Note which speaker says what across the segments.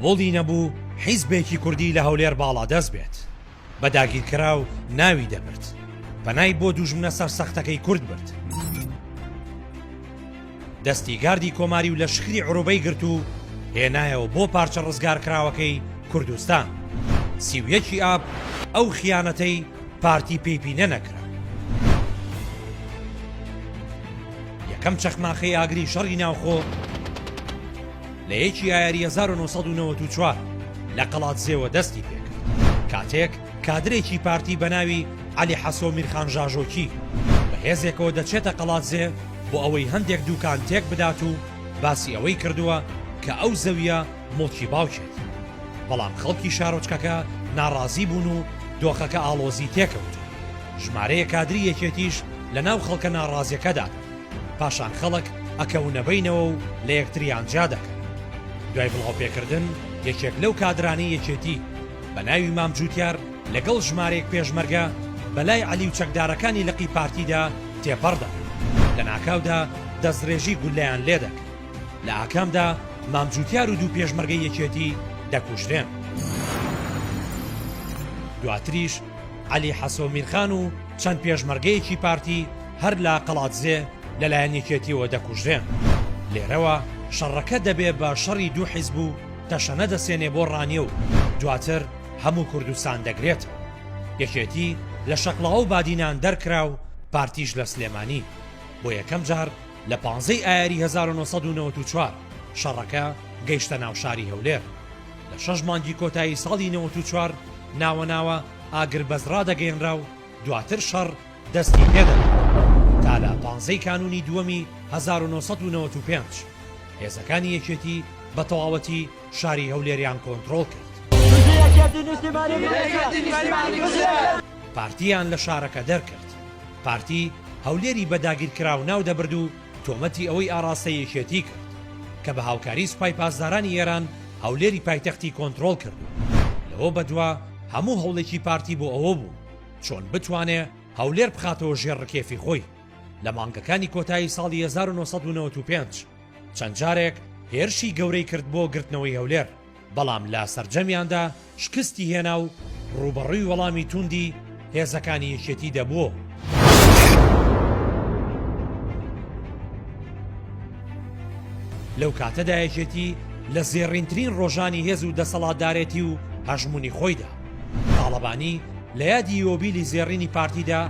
Speaker 1: قبوڵی نەبوو حیزبێکی کوردی لە هەولێر باڵا دەست بێت بە داگیرکراو ناوی دەبرد پەنای بۆ دوژمنە سەرسەختەکەی کورد برد دەستی گاردی کۆماری و لە شخری عروبەی گرت و هێنایەوە بۆ پارچە ڕزگارکراوەکەی کوردستان سیویەکی ئاب ئەو خیانەتەی پارتی پێیپینە نەکرا یەکەم چەخماخەی ئاگری شەڕی ناوخۆ لە یەکی ئایاری 1994 لە قەڵاتزێوە دەستی پێکرد کاتێک کادرێکی پارتی بەناوی عەلی حەسۆ میرخان ژاژۆکی بە هێزێکەوە دەچێتە قەڵاتزێ بۆ ئەوەی هەندێک دوکان تێک بدات و باسی ئەوەی کردووە کە ئەو زەویە مڵکی باوکێت بەڵام خەڵکی شارۆچکەکە ناڕازی بوون و دۆخەکە ئاڵۆزی تێکەوت ژمارەیە کادری یەکێتیش لە ناو خەڵکە ناڕازیەکەدا پاشان خەڵک ئەکەونەبەینەوە و لە یەکتریان جا دەکەن دوای بڵاوپێکردن یەکێک لەو کادرانەی یەکێتی بە ناوی مامجووتیار لەگەڵ ژمارەیەک پێشمەرگە بەلای عەلی و چەکدارەکانی لەقی پارتیدا تێپەڕدا لە ناکاودا دەستڕێژی گولەیان لێ دەکرد لە ئاکامدا مامجووتیار و دوو پێشمەرگەی یەکێتی دەکوژرێن دواتریش عەلی حەسۆ میرخان و چەند پێشمەرگەیەکی پارتی هەر لە قەڵاتزێ لەلایەن یەکێتیەوە دەکوژرێن لێرەوە شەڕەکە دەبێ بە شەڕی دوو حیزب و تەشەنە دەسێنێ بۆ ڕانیە و دواتر هەموو کوردستان دەگرێتەوە یەکێتی لە شەقڵاوە و بادینان دەرکرا و پارتیش لە سلێمانی بۆ یەکەم جار لە 15 ئایاری 1994 شەڕەکە گەیشتە ناو شاری هەولێر لە 6 مانگی کۆتایی ساڵی 94 ناوەناوە ئاگر بەزرا دەگەێنرا و دواتر شەڕ دەستی پێدە تا لە 15 کانونی دووەمی 1995 هێزەکانی یەکێتی بە تەواوەتی شاری هەولێریان کۆنتڕۆڵ کرد پارتیان لە شارەکە دەرکرد پارتی هەولێری بە داگیرکراو ناو دەبرد و تۆمەتی ئەوەی ئاراستە یەکێتی کرد کە بە هاوکاری سوپای پاسدارانی ئێران هەولێری پایتەختی کۆنتڕۆڵ کرد لەوە بەدووە هەموو هەوڵێکی پارتی بۆ ئەوە بوو چۆن بتوانێ هەولێر بخاتەوە ژێڕکێفی خۆی لە مانگەکانی کۆتایی ساڵی 1995 چەند جارێک هێرشی گەورەی کرد بۆ گرتنەوەی هەولێر بەڵام لە سەرجەمیاندا شکستی هێنا و ڕوبەڕووی وەڵامی توندی هێزەکانی یەکێتی دەبووە لەو کاتەدا یەکێتی لە زێڕینترین ڕۆژانی هێز و دەسەڵاتدارێتی و هەژمونی خۆیدا تاڵەبانی لە یادی یۆبیلی زێڕینی پارتیدا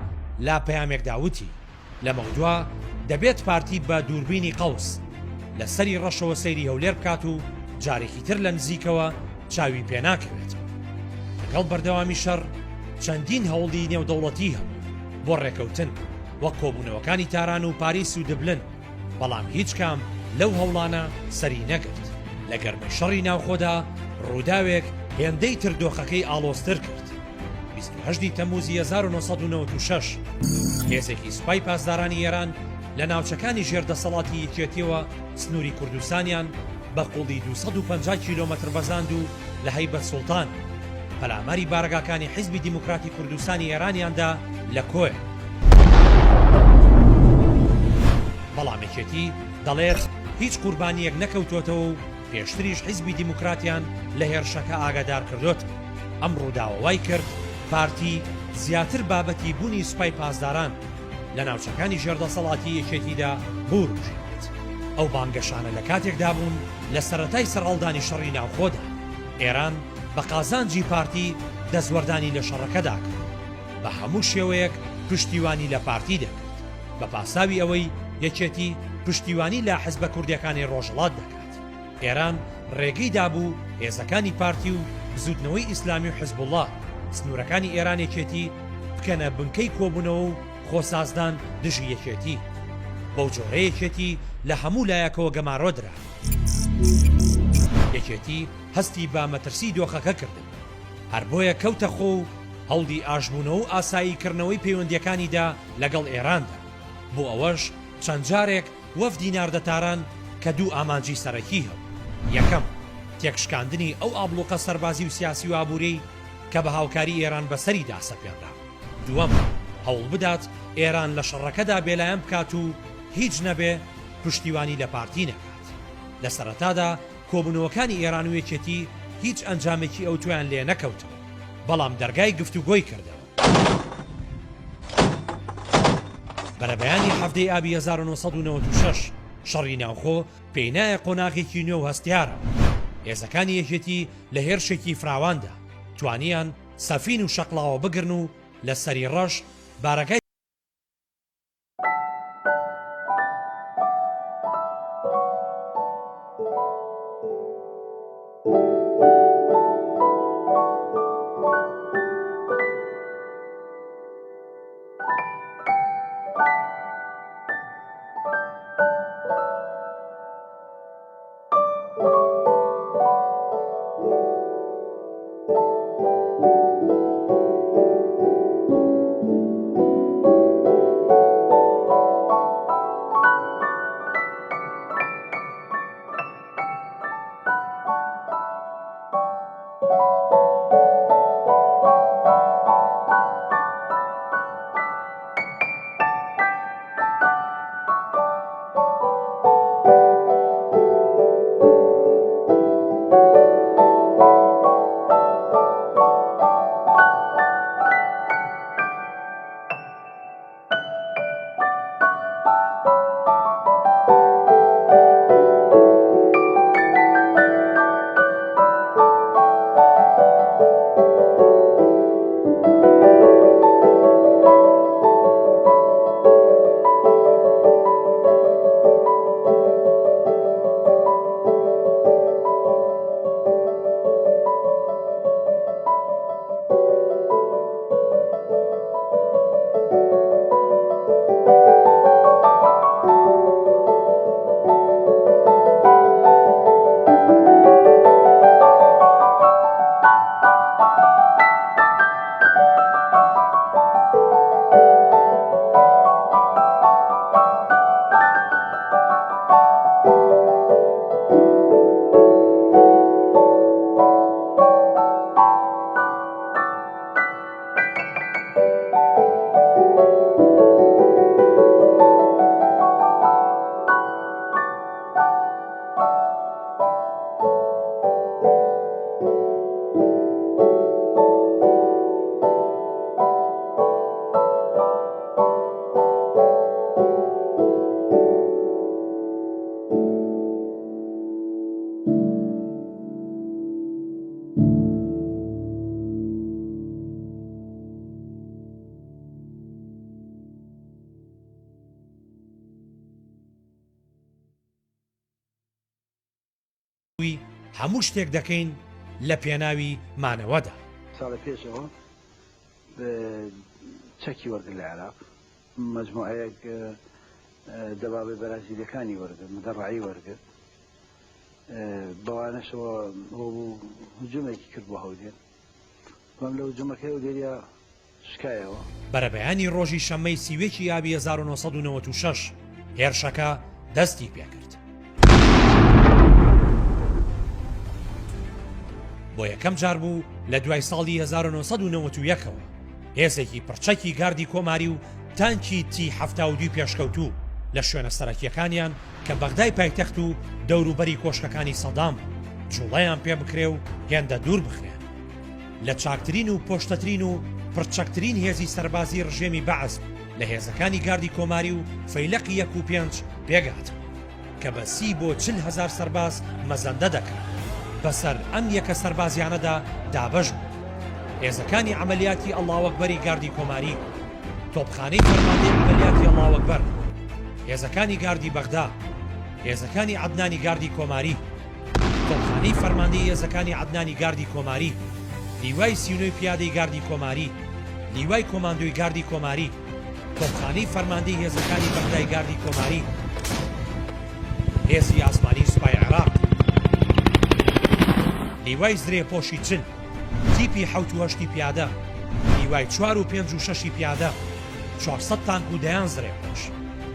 Speaker 1: لا پەیامێکدا وتی لە مەودووە دەبێت پارتی بە دووربینی قەوس لە سەری ڕەشەوە سەیری هەولێر بکات و جارێکی تر لە نزیکەوە چاوی پێناکەوێتەوە لەگەڵ بەردەوامی شەڕ چەندین هەوڵی نێودەوڵەتی هەبوو بۆ ڕێکەوتن وەک کۆبوونەوەکانی تاران و پاریس و دبلن بەڵام هیچ کام لەو هەوڵانە سەری نەگرت لە گەرمەی شەڕی ناوخۆدا ڕووداوێک هێندەی تر دۆخەکەی ئاڵۆزتر کرد 28 تەمموزی 1996 هێزێکی سوپای پاسدارانی ئێران لە ناوچەکانی ژێردەسەڵاتی یەکێتیەوە سنووری کوردستانیان بە قوڵی 250 کیلۆمەتر بەزاند و لە هەیبەت سوڵتان پەلاماری بارگاکانی حیزبی دیموکراتی کوردستانی ئێرانیاندا لە کۆیە بەڵام یەکێتی دەڵێت هیچ قوربانیەک نەکەوتوتەوە و پێشتریش حیزبی دیموکراتیان لە هێرشەکە ئاگادار کردوت ئەم ڕووداوەوای کرد پارتی زیاتر بابەتی بوونی سوپای پاسداران لە ناوچەکانی ژێردەسەڵاتی یەکێتیدا بوروژێت ئەو بانگەشانە لە کاتێکدا بوون لە سەرەتای سەرهەڵدانی شەڕی ناوخۆدا ئێران بە قازانجی پارتی دەستوەردانی لە شەڕەکەدا کرد بە هەموو شێوەیەک پشتیوانی لە پارتی دەکرد بە پاساوی ئەوەی یەکێتی پشتیوانی لە حیزبە کوردیەکانی ڕۆژهەڵات دەکات ئێران ڕێگەی دابوو هێزەکانی پارتی و بزوتنەوەی ئیسلامی و حیزبوڵڵاه سنوورەکانی ئێران یەکێتی بکەنە بنکەی کۆبوونەوە و خۆسازدان دژی یەکێتی بەو جۆرە یەکێتی لە هەموو لایەکەوە گەماڕۆدرا یەکێتی هەستی بە مەترسی دۆخەکە کردن هەر بۆیە کەوتە خۆ و هەوڵی ئاژبوونەوە و ئاساییکردنەوەی پەیوەندیەکانیدا لەگەڵ ئێراندا بۆ ئەوەش چەند جارێک وەفدی ناردەتاران کە دوو ئامانجی سەرەکی هەبوو یەکەم تێکشکاندنی ئەو ئابلوقە سەربازی و سیاسی و ئابوورەی کە بە هاوکاری ئێران بەسەریدا سەپێنرا دووەم هەوڵ بدات ئێران لە شەڕەکەدا بێلایەن بکات و هیچ نەبێ پشتیوانی لە پارتی نەکات لە سەرەتادا کۆبوونەوەکانی ئێران و یەکێتی هیچ ئەنجامێکی ئەو تویان لێ نەکەوتەوە، بەڵام دەرگای گفتوگۆی کردەوە. بەرەبەیانی هەفتەی ئابی 1996 شەڕی ناوخۆ پێی نایە قۆناغێکی نوێ و هەستیارە. هێزەکانی یەکێتی لە هێرشێکی فراواندا توانیان سەفین و شەقڵاوە بگرن و لە سەری ڕەش بارەکەی هەموو شتێک دەکەین لە پێناوی مانەوەدا.
Speaker 2: ساڵی پێشەوە چەکی وەرگرت لە عێراق، مەجموعەیەک دەبابەی بەرازیلەکانی وەرگرت، مدەڕایی وەرگرت، بەوانەشەوە هجوومێکی کرد بۆ هەولێر، بەم لە هجوومەکەی هەولێریا شکایەوە.
Speaker 1: بەرەبەیانی ڕۆژی شەممەی سیوێکی ئابی 1996 هێرشەکە دەستی پێکرد. بۆ یەکەم جار بوو لە دوای ساڵی 1991ەوە هێزێکی پرچەکی گاردی کۆماری و تانکی T-72 پێشکەوتوو لە شوێنە سەرەکیەکانیان کە بەغدای پایتەخت و دەوروبەری کۆشکەکانی سەدام جوڵەیان پێ بکرێ و هێندە دوور بخرێن. لە چاکترین و پۆشتەترین و پرچەکترین هێزی سەربازی ڕژێمی بەعەز لە هێزەکانی گاردی کۆماری و فەیلەقی 1 و 5 پێگات کە بە 30 بۆ 40,000 سەرباز مەزەندە دەکرد. بەسەر ئەم یەکە سەربازیانەدا دابەش بوو. هێزەکانی عەمەلیاتی ئەڵڵاوەکبەری گاردی کۆماری، تۆپخانەی فەرماندەی عەمەلیاتی ئەڵڵاوەکبەر، هێزەکانی گاردی بەغدا، هێزەکانی عەدنانی گاردی کۆماری، تۆپخانەی فەرماندەی هێزەکانی عەدنانی گاردی کۆماری، لیوای 39 پیادەی گاردی کۆماری، لیوای کۆماندۆی گاردی کۆماری، تۆپخانەی فەرماندەی هێزەکانی بەغدای گاردی کۆماری، هێزی ئاسمانی سوپای عێراق، لیوای زرێ پۆشی چن، تیپی 7 و 8 پیادە، لیوای 4 و 5 و 6 پیادە، 400 تانک و دەیان زرێ پۆش،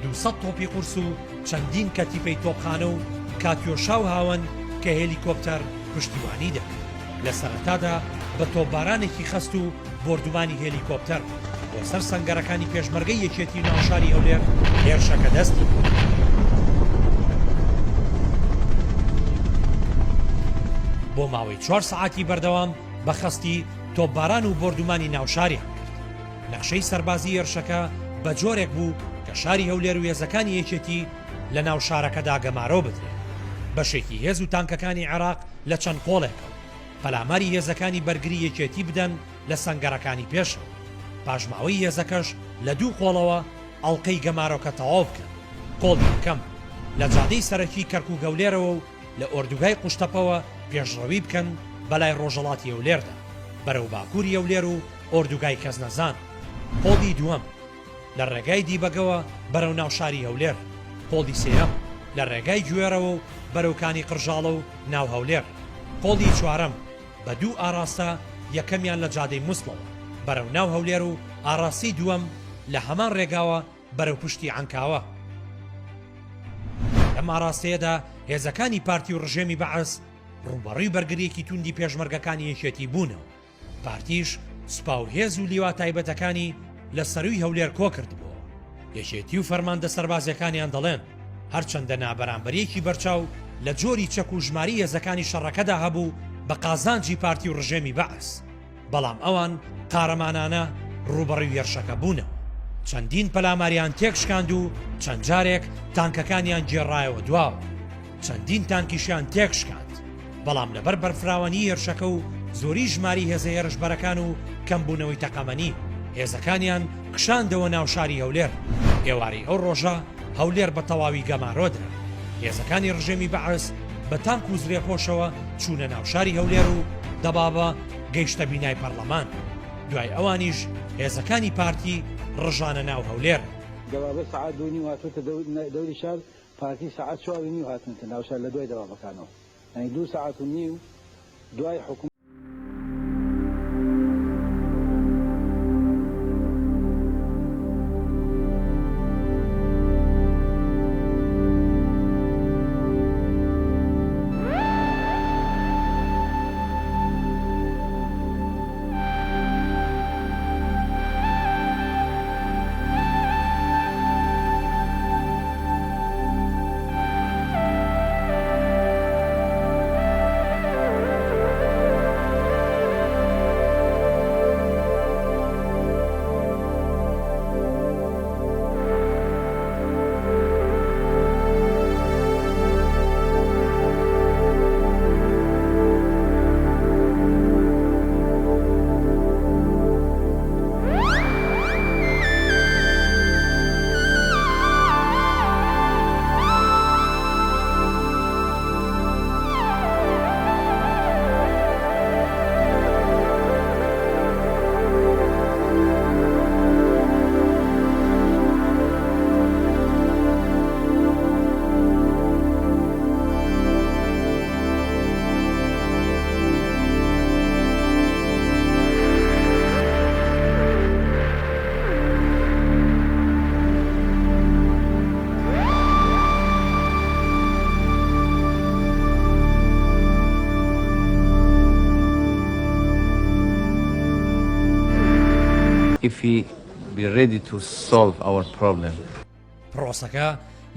Speaker 1: 200 تۆپی قورس و چەندین کەتیپەی تۆپخانە و کاتیۆشا و هاون کە هێلیکۆپتەر پشتیوانی دەکرد. لە سەرەتادا بە تۆپبارانێکی خەست و بردومانی هێلیکۆپتەر بۆ سەر سەنگەرەکانی پێشمەرگەی یەکێتی ناوشاری هەولێر هێرشەکە دەستی بوو. بۆ ماوەی 4 سەعاتی بەردەوام بە خەستی تۆپباران و بردومانی ناوشاریان کرد. نەخشەی سەربازی هێرشەکە بە جۆرێک بوو کە شاری هەولێر و هێزەکانی یەکێتی لە ناو شارەکەدا گەمارۆ بدرێت. بەشێکی هێز و تانکەکانی عێراق لە چەند قۆڵێکەوە پەلاماری هێزەکانی بەرگری یەکێتی بدەن لە سەنگەرەکانی پێشەوە. پاژماوەی هێزەکەش لە 2 قۆڵەوە ئەڵقەی گەمارۆکە تەواو بکەن. قۆڵی یەکەم لە جادەی سەرەکی کەرک و گەولێرەوە و لە ئۆردوگای قوشتەپەوە پێشڕەوی بکەن بەلای ڕۆژەڵاتی هەولێردا بەرەو باکووری هەولێر و ئۆردوگای کەسنەزان. قۆڵی دووەم لە ڕێگای دیبەگەوە بەرەو ناو شاری هەولێر. قۆڵی سێەم لە ڕێگای گوێرەوە و بەرەوکانی قرژاڵە و ناو هەولێر. قۆڵی چوارەم بە 2 ئاراستە یەکەمیان لە جادەی موسڵەوە بەرەو ناو هەولێر و ئاراستی دووەم لە هەمان ڕێگاوە بەرەو پشتی عەنکاوە. لەم ئاراستەیەدا هێزەکانی پارتی و ڕژێمی بەعەس ڕوبەڕووی بەرگریەکی توندی پێشمەرگەکانی یەکێتی بوونەوە. پارتیش سوپا و هێز و لیوا تایبەتەکانی لە سەرووی هەولێر کۆ کردبووە. یەکێتی و فەرماندە سەربازەکانیان دەڵێن هەرچەندە نابەرامبەریەکی بەرچاو لە جۆری چەک و ژماری هێزەکانی شەڕەکەدا هەبوو بە قازانجی پارتی و ڕژێمی بەعەس، بەڵام ئەوان قارەمانانە ڕوبەڕووی هێرشەکە بوونەوە. چەندین پەلاماریان تێکشکاند و چەند جارێک تانکەکانیان گێڕایەوە دواوە. چەندین تانکیشیان تێکشکاند، بەڵام لەبەر بەرفراوانی هێرشەکە و زۆری ژماری هێزە هێرشبەرەکان و کەمبوونەوەی تەقەمەنی هێزەکانیان کشاندەوە ناو شاری هەولێر. ئێواری ئەو ڕۆژە هەولێر بە تەواوی گەمارۆدرا. هێزەکانی ڕژێمی بەعەس بە تانک و زرێپۆشەوە چوونە ناو شاری هەولێر و دەبابە گەیشتە بینای پەرلەمان. دوای ئەوانیش هێزەکانی پارتی ڕژانە ناو هەولێر.
Speaker 2: دەبابە سەعات 2:30 هاتووەتە دەوری شار، پارتی سەعات 4:30 هاتنتە ناو شار لە دوای دەوابەکانەوە، یعنی 2 ساعات و نیو دوای حکومت.
Speaker 3: if we be ready to solve our problem.
Speaker 1: پرۆسەکە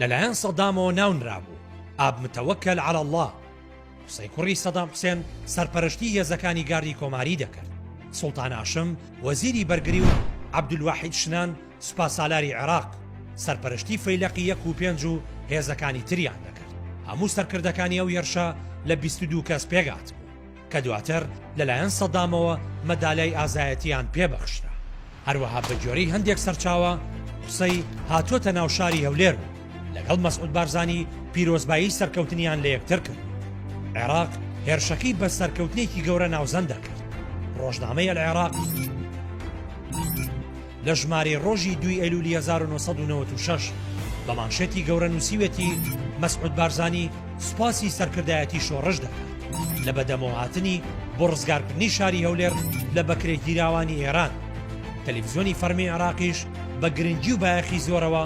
Speaker 1: لەلایەن سەدامەوە ناونرابوو. ئاب متەوەکەل عەلە الله. حوسەی کوڕی سەدام حوسێن سەرپەرشتی هێزەکانی گاردی کۆماری دەکرد. سوڵتان هاشم وەزیری بەرگری و عەبدولواحید شنان سوپا سالاری عێراق سەرپەرشتی فەیلەقی 1 و 5 و هێزەکانی تریان دەکرد. هەموو سەرکردەکانی ئەو هێرشە لە 22 کەس پێگات بوو کە دواتر لەلایەن سەدامەوە مەدالای ئازایەتیان پێبەخشرا. هەروەها بە گوێرەی هەندێک سەرچاوە قسەی هاتووەتە ناو شاری هەولێر و لەگەڵ مەسعود بارزانی پیرۆزبایی سەرکەوتنیان لە یەکتر کرد. عێراق هێرشەکەی بە سەرکەوتنێکی گەورە ناوزەندە کرد. ڕۆژنامەی العێراق لە ژمارەی ڕۆژی 2 ئەیلولی 1996 بە مانشێتی گەورە نووسیوێتی مەسعود بارزانی سوپاسی سەرکردایەتی شۆڕش دەکات لە بەدەمەوە هاتنی بۆ ڕزگارکردنی شاری هەولێر لە بەکرێگیراوانی ئێران. تەلەڤیزیۆنی فەرمی عێراقیش بە گرنگی و بایەخی زۆرەوە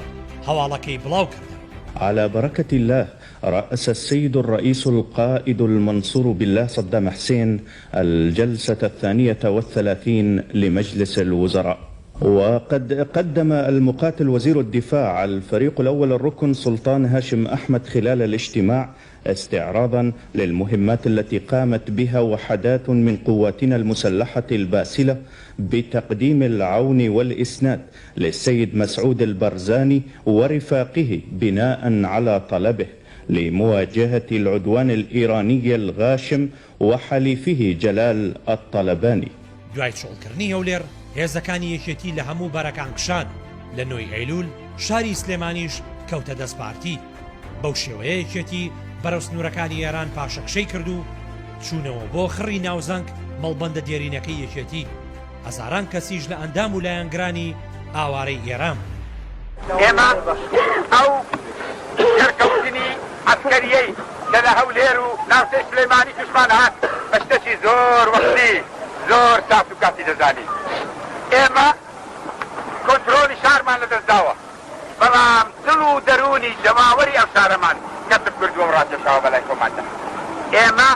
Speaker 1: هەواڵەکەی بڵاو کرد.
Speaker 4: على بركة الله رأس السيد الرئيس القائد المنصور بالله صدام حسين الجلسة 32 لمجلس الوزراء، وقد قدم المقاتل وزير الدفاع الفريق الأول الركن سلطان هاشم أحمد خلال الاجتماع استعراضا للمهمات التي قامت بها وحدات من قواتنا المسلحة الباسلة بتقديم العون والإسناد للسيد مسعود البرزاني ورفاقه بناء على طلبه لمواجهة العدوان الإيراني الغاشم وحليفه جلال الطلباني.
Speaker 1: دوای چۆڵکردنی هەولێر هێزەکانی یەکێتی لە هەموو بەرەکان کشان لە 9 ئەیلول شاری سلێمانیش کەوتە دەست پارتی. بەو شێوەیە یەکێتی بەرەو سنوورەکانی ئێران پاشەکشەی کرد و چوونەوە بۆ خڕی ناوزەنگ مەڵبەندە دێرینەکەی یەکێتی. هەزاران کەسیش لە ئەندام و لایەنگرانی ئاوارەی ئێران.
Speaker 5: ئێمە ئەو سەرکەوتنی عەسکەریەی کە لە هەولێر و ناوچەی سلێمانی توشمان هات بە شتێکی زۆر وەختی زۆر سات و کاتی دەزانی. ئێمە کۆنترۆلی شارمان لەدەستداوە، بەڵام دڵ و دەرونی جەماوەری ئەو شارەمان کەسب کردووە و ڕاکێشاوە بەلای کۆماندا. ئێمە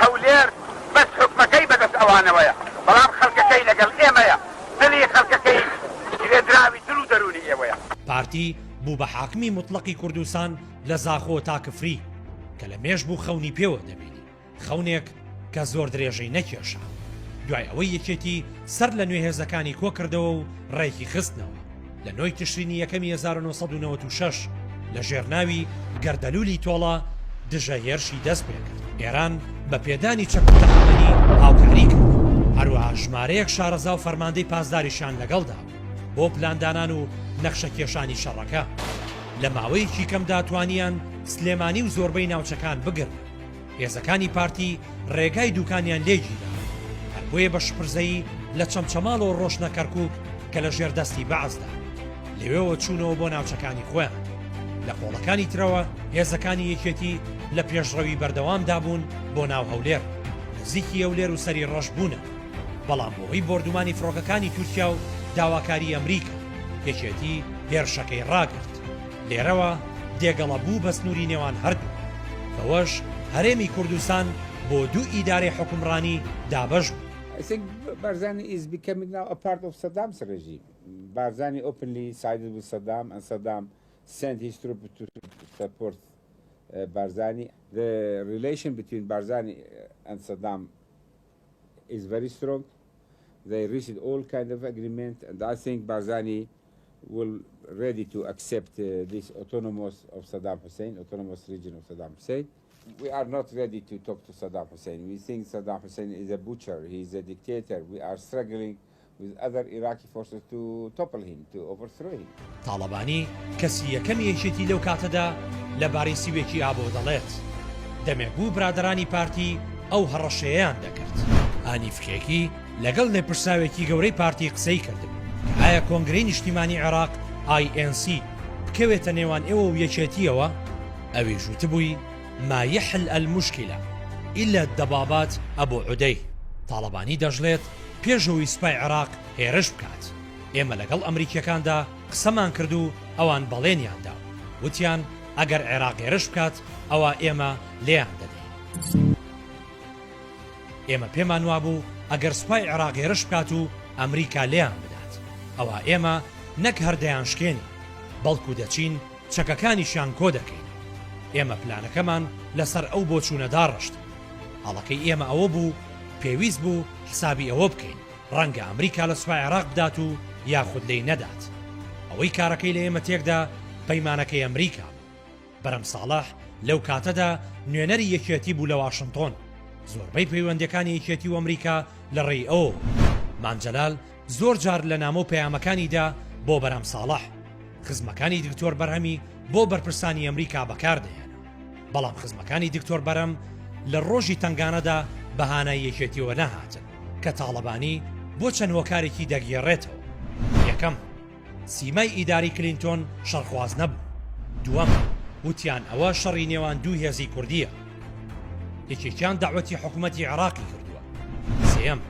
Speaker 5: هەولێر بەس حکومەکەی بەدەست ئەوانەوەیە، بەڵام خەڵکەکەی لەگەڵ ئێمەیە، دڵی خەڵکەکەی گرێدراوی دڵ و دەرونی ئێوەیە.
Speaker 1: پارتی بوو بە حاکمی مطلقی کوردستان لە زاخۆ تا کفری کە لە مێژ بوو خەونی پێوە دەبینی، خەونێک کە زۆر درێژەی نەکێشا. دوای ئەوەی یەکێتی سەر لە نوێ هێزەکانی کۆ کردەوە و ڕێکی خستنەوە لە 9 تشرینی یەکەمی 1996 لە ژێرناوی گەردەلوولی تۆڵە دژە هێرشی دەست پێ کرد. ئێران بە پێدانی چەکتەخەمەنی هاوکاری کرد، هەروەها ژمارەیەک شارەزا و فەرماندەی پاسداریشان لەگەڵدا بۆ پلاندانان و نەخشە کێشانی شەڕەکە. لە ماوەیەکی کەمدا توانیان سلێمانی و زۆربەی ناوچەکان بگرن. هێزەکانی پارتی ڕێگای دوکانیان لێگیرا، هەر بۆیە بە شپرزەیی لە چەمچەماڵ و ڕۆشنە کەرکووک کە لە ژێردەستی بەعزدا لەوێەوە چوونەوە بۆ ناوچەکانی خۆیان. لە قۆڵەکانی ترەوە هێزەکانی یەکێتی لە پێشڕەوی بەردەوامدا بوون بۆ ناو هەولێر، نزیکی هەولێر و سەری ڕەش بوونە، بەڵام بۆی بردومانی فڕۆکەکانی تورکیا و داواکاری ئەمریکا یەکێتی هێرشەکەی ڕاگرت. لێرەوە دێگەڵە بوو بە سنووری نێوان هەردوو، بەوەش هەرێمی کوردستان بۆ دوو ئیدارەی حکومڕانی دابەش بوو.
Speaker 6: I think Barzani is becoming now a part of Saddam's regime. Barzani openly sided with Saddam, and Saddam sent his troops to support Barzani. The relation between Barzani and Saddam is very strong. They reached all kind of agreement, and I think Barzani will ready to accept this autonomous of Saddam Hussein, autonomous region of Saddam Hussein. We are not ready to talk to Saddam Hussein. We think Saddam Hussein is a butcher, he is a dictator. We are struggling with other Iraqi forces to topple him, to overthrow him.
Speaker 1: تاڵەبانی کەسی یەکەم یەکێتی لەو کاتەدا لەبارەی سیوێکی ئابۆ دەڵێت. دەمێک بوو برادرانی پارتی ئەو هەڕەشەیەیان دەکرد. ئانیفکێکی لەگەڵ لێپرساوێکی گەورەی پارتی قسەی کردبوو کە ئایا کۆنگرەی نیشتیمانی عێراق INC بکەوێتە نێوان ئێوە و یەکێتیەوە؟ ئەویش وتبووی ما يحل المشكلة إلا الدبابات أبو عدي. طالباني دەژڵێت پێشەوەی سوپای عێراق هێرش بکات. ئێمە لەگەڵ ئەمریکیەکاندا قسەمان کرد و ئەوان بەڵێنیاندا، وتیان ئەگەر عێراق هێرش بکات ئەوە ئێمە لێیان دەدەین. ئێمە پێمان وابوو ئەگەر سوپای عێراق هێرش بکات و ئەمریکا لێیان بدات، ئەوە ئێمە نەک هەردەیان شکێنی، بەڵکو دەچین چەکەکانیشیان کۆ دەکەین. ئێمە پلانەکەمان لەسەر ئەو بۆ چوونەدا ڕشت. هەڵەکەی ئێمە ئەوە بوو پێویست بوو حسابی ئەوە بکەین ڕەنگە ئەمریکا لە سوپای عێراق بدات و یاخود لێی نەدات. ئەوەی کارەکەی لە ئێمە تێکدا پەیمانەکەی ئەمریکا. بەرەم ساڵح لەو کاتەدا نوێنەری یەکێتی بوو لە واشنگتۆن. زۆربەی پەیوەندەکانی یەکێتی و ئەمریکا لە ڕێی ئەوە. مانجەلال زۆر جار لە نامۆ پەیامەکانیدا بۆ بەرەم ساڵح خزمەکانی دکتۆر بەرهەمی بۆ بەرپرسانی ئەمریکا بەکاردەهێنا، بەڵام خزمەکانی دکتۆر بەرەم لە ڕۆژی تنگانەدا بەهانای یەکێتیەوە نەهاتن کە تاڵەبانی بۆ چەند هۆکارێکی دەگێڕێتەوە. یەکەم، سیمای ئیداری کلینتۆن شەڕخواز نەبوو. دووەم، وتیان ئەوە شەڕی نێوان دوو هێزی کوردیە. یەکێکیان داوەتی حکوومەتی عێراقی کردووە. سێەم،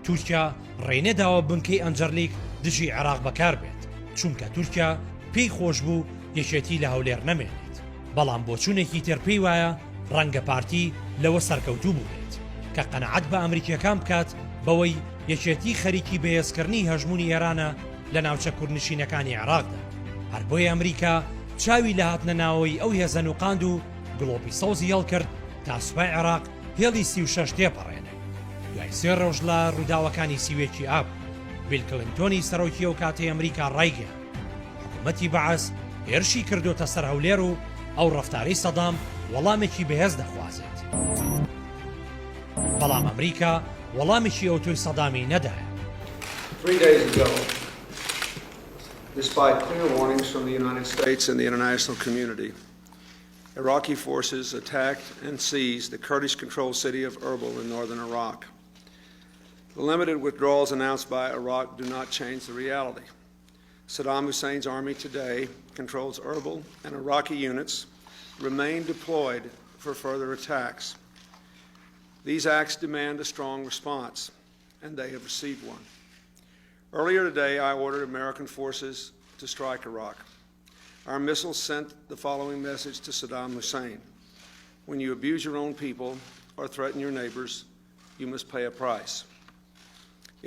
Speaker 1: تورکیا ڕێنێداوە بنکەی ئەنجەرلیک دژی عێراق بەکار بێت، چونکە تورکیا پێی خۆش بوو یەکێتی لە هەولێر نەمێنێت، بەڵام بۆ چوونێکی تر پێی وایە ڕەنگە پارتی لەوە سەرکەوتوو بووێت کە قەنەعەت بە ئەمریکیەکان بکات بەوەی یەکێتی خەریکی بەهێزکردنی هەژمونی ئێرانە لە ناوچە کوردنشینەکانی عێراقدا. هەر بۆی ئەمریکا چاوی لە هاتنە ناوەوەی ئەو هێزە نوقاند و گڵۆپی سەوزی هێڵ کرد تا سوپای عێراق هێڵی 36 تێپەڕێنێ. دوای 3 ڕۆژ لە ڕووداوەکانی سیوێکی ئاب بیل کلنتۆنی سەرۆکی ئەو کاتەی ئەمریکا ڕایگەیاند حکوومەتی بەعەس هێرشی کردوتە سەر هەولێر و ئەو ڕەفتارەی سەدام وەڵامێکی بەهێز دەخوازێت. بەڵام ئەمریکا وەڵامێکی ئەوتۆی سەدامی نەدایە.
Speaker 7: 3 days ago, despite clear warnings from the United States and the international community, Iraqi forces attacked and seized the Kurdish-controlled city of Erbil in northern Iraq. The limited withdrawals announced by Iraq do not change the reality. Saddam Hussein's army today controls Erbil, and Iraqi units remain deployed for further attacks. These acts demand a strong response, and they have received one. Earlier today, I ordered American forces to strike Iraq. Our missiles sent the following message to Saddam Hussein: when you abuse your own people or threaten your neighbors, you must pay a price.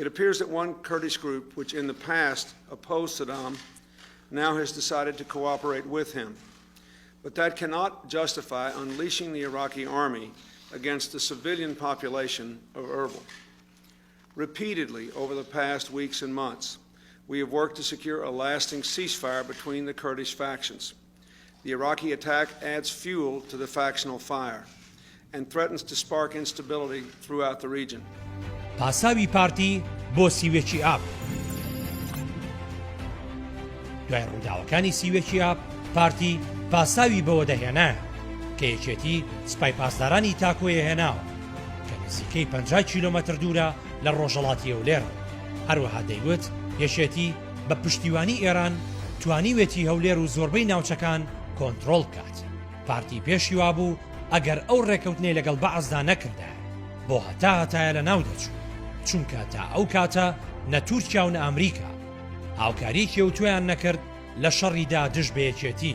Speaker 7: It appears that one Kurdish group, which in the past opposed Saddam, now has decided to cooperate with him. But that cannot justify unleashing the Iraqi army against the civilian population of Erbil. Repeatedly over the past weeks and months, we have worked to secure a lasting ceasefire between the Kurdish factions. The Iraqi attack adds fuel to the factional fire and threatens to spark instability throughout the region.
Speaker 1: پاساوی پارتی بۆ سیوێکی ئاب. دوای ڕووداوەکانی سیوێکی ئاب پارتی پاساوی بەوە دەهێنا کە یەکێتی سپای پاسدارانی تاکۆیە هێناوە کە نزیکەی 50 کیلۆمەتر دوورە لە ڕۆژهەڵاتی هەولێرە. هەروەها دەیوت یەکێتی بە پشتیوانی ئێران توانیوێتی هەولێر و زۆربەی ناوچەکان کۆنتڕۆڵ بکات. پارتی پێشیوا بوو ئەگەر ئەو ڕێکەوتنەی لەگەڵ بەعەزدا نەکردا بۆ هەتایە لە ناو دەچوو، چونکە تا ئەو کاتە نە تورکیا و نە ئەمریکا هاوکاریەکی ئەوتویان نەکرد لە شەڕیدا دژ بە یەکێتی.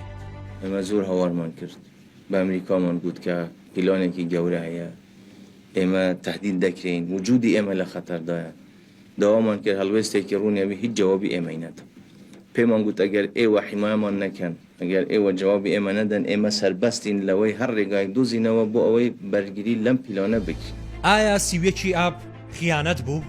Speaker 3: ئەمە زۆر هەواڵمان کرد بە ئەمریکامان گوت کە پیلانێکی گەورە هەیە، ئێمە تهدید دەکرین، وجودی ئێمە لە خەتەردایە. داوامان کرد هەڵوێستێکی ڕوونیەوی هیچ جوابی ئێمەی نەدا. پێمان گوت ئەگەر ئێوە حیمایەمان نەکەن، ئەگەر ئێوە جوابی ئێمە نەدەن، ئێمە سەربەستین لەوەی هەر ڕێگای دۆزینەوە بۆ ئەوەی بەرگری لەم پیلانە بکرین.
Speaker 1: ئایا سیوێکی ئاب خیانەت بوو؟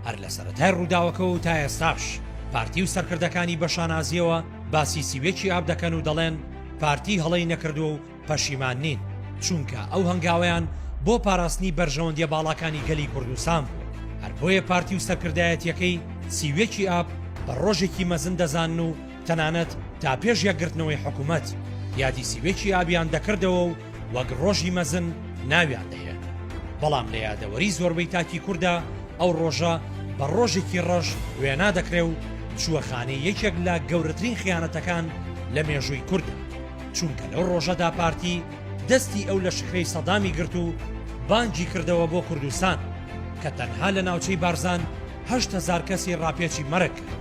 Speaker 1: هەر لە سەرەتای ڕووداوەکە و تا ئێستاش پارتی و سەرکردەکانی بەشانازیەوە باسی سیوێکی ئاب دەکەن و دەڵێن پارتی هەڵەی نەکردو و پەشیمان نین، چونکە ئەو هەنگاویان بۆ پاراستنی بەرژەوەندیە باڵەکانی گەلی کوردستان بوو. هەر بۆیە پارتی و سەرکردایەتیەکەی سیوێکی ئاب بە ڕۆژێکی مەزن دەزانن و تەنانەت تا پێش یەکگرتنەوەی حکوومەت یادی سیوێکی ئابیان دەکردەوە و وەک ڕۆژی مەزن ناویان دەهێن. بەڵام لە یادەوەری زۆربەی تاکی کووردا ئەو ڕۆژە بە ڕۆژێکی ڕەش وێنا دەکرێ و چووەخانەی یەکێک لە گەورەترین خیانەتەکان لە مێژووی کووردە، چونکە لەو ڕۆژەدا پارتی دەستی ئەو لە شخرەی سەدامی گرت و بانگی کردەوە بۆ کوردستان کە تەنها لە ناوچەی بارزان 8,000 کەسی ڕاپێکی مەرگ کرد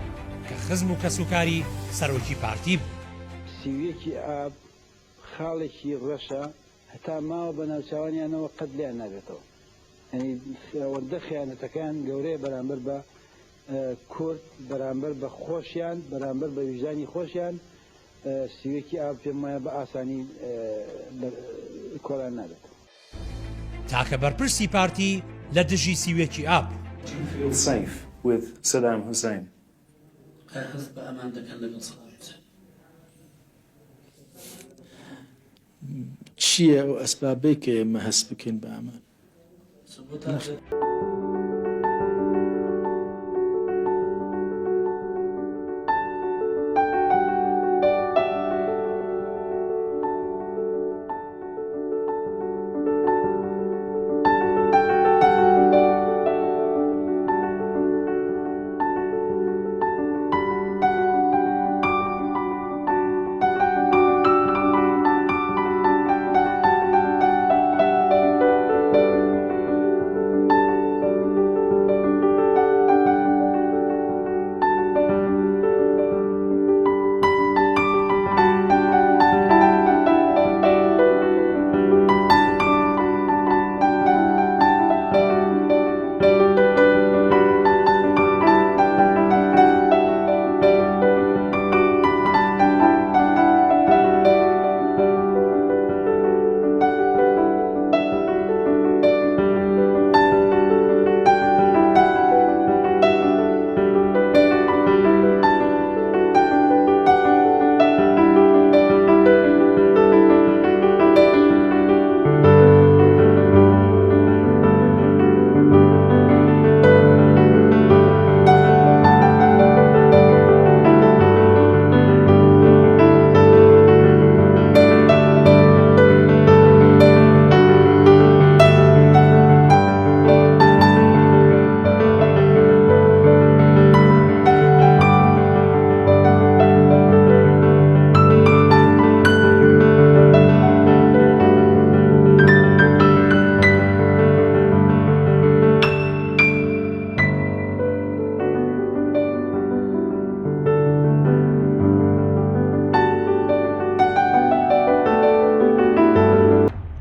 Speaker 1: کە خزم و کەسوکاری سەرۆکی پارتی بوو.
Speaker 2: سیوێکی ئاب خاڵێکی ڕەشە هەتا ماوە بە ناوچوانیانەوە قەت لیان نابێتەوە. ینی وەردە خیانەتەکان گەورەیە بەرامبەر بە کورد، بەرامبەر بە خۆشیان، بەرامبەر بە ویژدانی خۆشیان. سیوێکی ئاب پێم وایە بە ئاسانی کۆڵان نابێتەوە.
Speaker 1: تاکە بەرپرسی پارتی لە دژی سیوێکی ئاب.
Speaker 8: Feel safe with Saddam Hussein.
Speaker 9: هەست بە ئەمان دەکەن لەگەڵ سەدام حوسێن.
Speaker 8: چییە ئەو ئەسبابەی کە ئێمە هەست بکەین بە ئەمان؟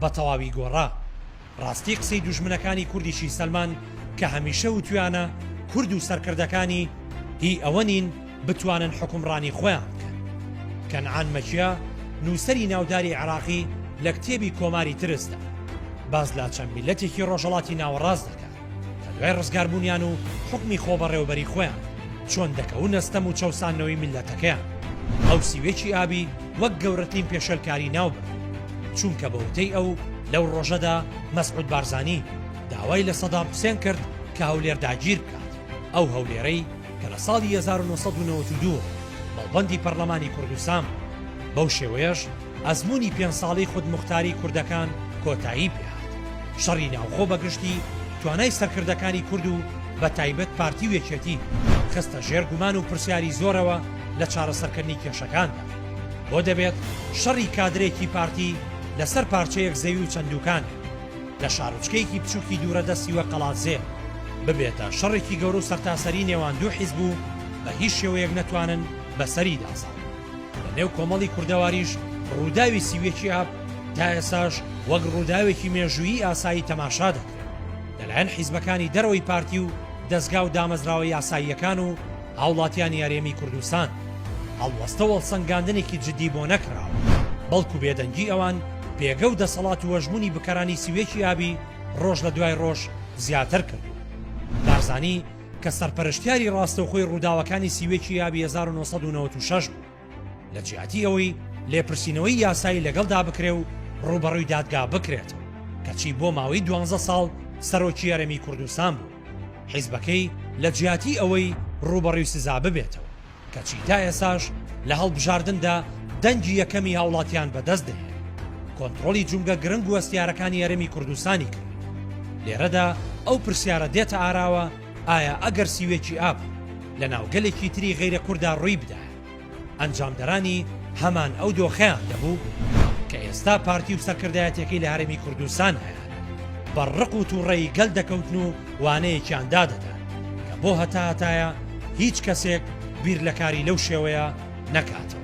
Speaker 1: بە تەواوی گۆڕا. ڕاستی قسەی دوژمنەکانی کوردیشی سەلمان کە هەمیشە وتویانە کورد و سەرکردەکانی هی ئەوە نین بتوانن حکومڕانی خۆیان بکەن. کەنعان مەکیە نووسەری ناوداری عێراقی لە کتێبی کۆماری ترسدا باز لا چەند میلەتێکی ڕۆژهەڵاتی ناوەڕاست دەکات کە دوای ڕزگاربوونیان و حکمی خۆبەڕێوەبەری خۆیان چۆن دەکەون نەستەم و چەوسانەوەی میلەتەکەیان. ئەو سیوێکی ئابی وەک گەورەترین پێشەلکاری ناوبڕ چونکە بەوتەی ئەو لەو ڕۆژەدا مەسعود بارزانی داوای لە سەدام حوسێن کرد کە هەولێر داگیر بکات. ئەو هەولێرەی کە لە ساڵی 1992 بەڵبەندی پەرلەمانی کوردستان بەو شێوەیەش ئەزمموی 5 ساڵی خودموختاری کوردەکان کۆتایی پێهات. شەڕی ناوخۆ بەگشتی توانای سەرکردەکانی کورد و بە تایبەت پارتی و یەکێتی خستە ژێر گومان و پرسیاری زۆرەوە لە چارەسەرکردنی کێشەکاندا. بۆ دەبێت شەڕی کادرێکی پارتی لەسەر پارچەیەک زەوی و چەندووکان لە شارۆچکەیەکی بچووکی دوورەدەستی وە قەڵاتزێ ببێتە شەڕێکی گەور و سەرتاسەری نێوان دوو حیزب و بە هیچ شێوەیەک نەتوانن بەسەری داسان. لە نێو کۆمەڵی کوردەواریش ڕووداوی سیوێکی ئاب تا ئێساش وەک ڕووداوێکی مێژوویی ئاسایی تەماشا دەکرێت لەلایەن حیزبەکانی دەرەوەی پارتی و دەستگا و دامەزراوە یاساییەکان و هاوڵاتیانی یاریێمی کوردستان. هەڵوەستە وەڵسەنگاندنێکی جدی بۆ نەکراوە بەڵکو بێدەنگی ئەوان پێگە و دەسەڵات و وەژمونی بکەرانی سیوێکی ئابی ڕۆژ لە دوای ڕۆژ زیاتر کرد. بارزانی کە سەرپەرشتیاری ڕاستەوخۆی ڕووداوەکانی سیوێکی ئابی 1996 بوو لە جیاتی ئەوەی لێپرسینەوەی یاسایی لەگەڵدا بکرێ و ڕوبەڕووی دادگا بکرێت کەچی بۆ ماوەی 12 ساڵ سەرۆکی یارێمی کوردستان بوو. حیزبەکەی لە جیاتی ئەوەی ڕوبەڕووی سزا ببێتەوە کەچی تا ئێساش لە هەڵبژاردندا دەنگی یەکەمی هاوڵاتیان بەدەست دەهێن. کۆنتڕۆلی جونگە گرنگ و وەستیارەکانی یارێمی کوردستانی کرد. لێرەدا ئەو پرسیارە دێتە ئاراوە ئایا ئەگەر سیوێکی ئاب لە ناوگەلێکی تری غەیرە کووردا ڕووی بدایە ئەنجامدەرانی هەمان ئەو دۆخەیان دەبوو کە ئێستا پارتی و سەرکردایەتێکی لە هەرێمی کوردستان هەیە بەڕق و تووڕێی گەل دەکەوتن و وانەیەکیان دادەدان کە بۆ هەتا هەتایە هیچ کەسێک بیر لە کاری لەو شێوەیە نەکاتەوە.